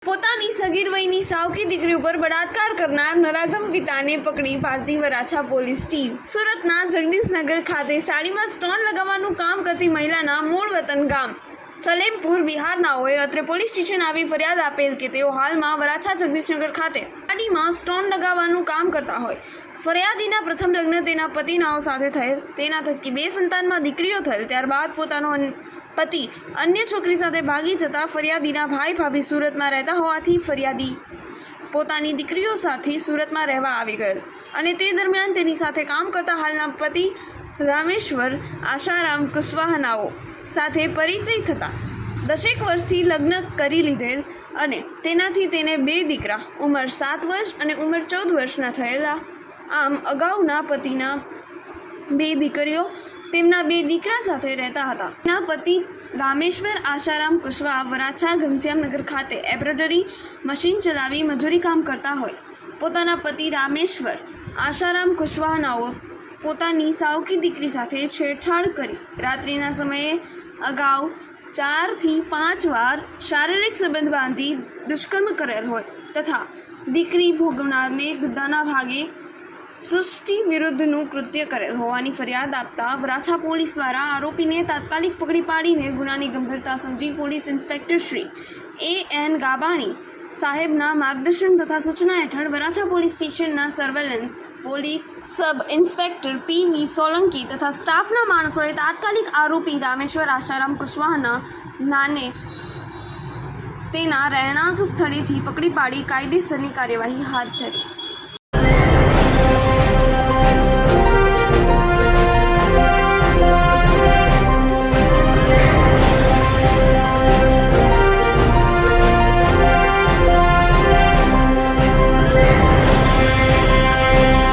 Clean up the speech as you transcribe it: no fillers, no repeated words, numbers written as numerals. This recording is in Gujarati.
પોતાની સગીર વયની સાવકી દીકરી ઉપર બળાત્કાર કરનાર નરાધમ પિતાને પકડી પાડતી વરાછા પોલીસ ટીમ। સુરતના જગદીશનગર ખાતે સાડીમાં સ્ટોન લગાવવાનું કામ કરતી મહિલાના મૂળ વતન ગામ સલેમપુર બિહારનાઓએ અત્રે પોલીસ સ્ટેશન આવી ફરિયાદ આપેલ કે તેઓ હાલમાં વરાછા જગદીશનગર ખાતે સાડીમાં સ્ટોન લગાવવાનું કામ કરતા હોય। ફરિયાદીના પ્રથમ લગ્ન તેના પતિનાઓ સાથે થયેલ, તેના થકી 2 સંતાનમાં દીકરીઓ થયેલ। ત્યારબાદ પોતાનો પતિ અન્ય છોકરી સાથે ભાગી જતા ફરિયાદીના ભાઈ ભાભી સુરતમાં રહેતા હોવાથી ફરિયાદી પોતાની દીકરીઓ સાથે સુરતમાં રહેવા આવી ગયેલ અને તે દરમિયાન તેની સાથે કામ કરતા હાલના પતિ રામેશ્વર આશારામ કુશવાહાનાઓ સાથે પરિચય થતા 10 વર્ષથી લગ્ન કરી લીધેલ અને તેનાથી તેને 2 દીકરા ઉંમર 7 વર્ષ અને ઉંમર 14 વર્ષના થયેલા। આમ અગાઉના પતિના 2 દીકરીઓ તેમના 2 દીકરા સાથે રહેતા હતા। તેના પતિ રામેશ્વર આશારામ કુશવાહા વરાછા ઘનશ્યામનગર ખાતે એમ્બ્રોઇડરી મશીન ચલાવી મજૂરી કામ કરતા હોય। પોતાના પતિ રામેશ્વર આશારામ કુશવાહાનાઓ પોતાની સાવકી દીકરી સાથે છેડછાડ કરી રાત્રિના સમયે અગાઉ 4 થી 5 વાર શારીરિક સંબંધ બાંધી દુષ્કર્મ કરેલ હોય તથા દીકરી ભોગવનારને ગુદ્દાના ભાગે સૃષ્ટિ વિરુદ્ધનું કૃત્ય કરેલ હોવાની ફરિયાદ આપતા વરાછા પોલીસ દ્વારા આરોપીને તાત્કાલિક પકડી પાડીને ગુનાની ગંભીરતા સમજી police inspector Shri A.N. Gabani સાહેબના માર્ગદર્શન તથા સૂચના હેઠળ વરાછા પોલીસ સ્ટેશનના surveillance police sub inspector P.V. Solanki તથા સ્ટાફના માણસોએ તાત્કાલિક આરોપી રામેશ્વર આશારામ કુશવાહાના નાને તેના રહેણાંક સ્થળેથી પકડી પાડી કાયદેસરની કાર્યવાહી હાથ ધરી।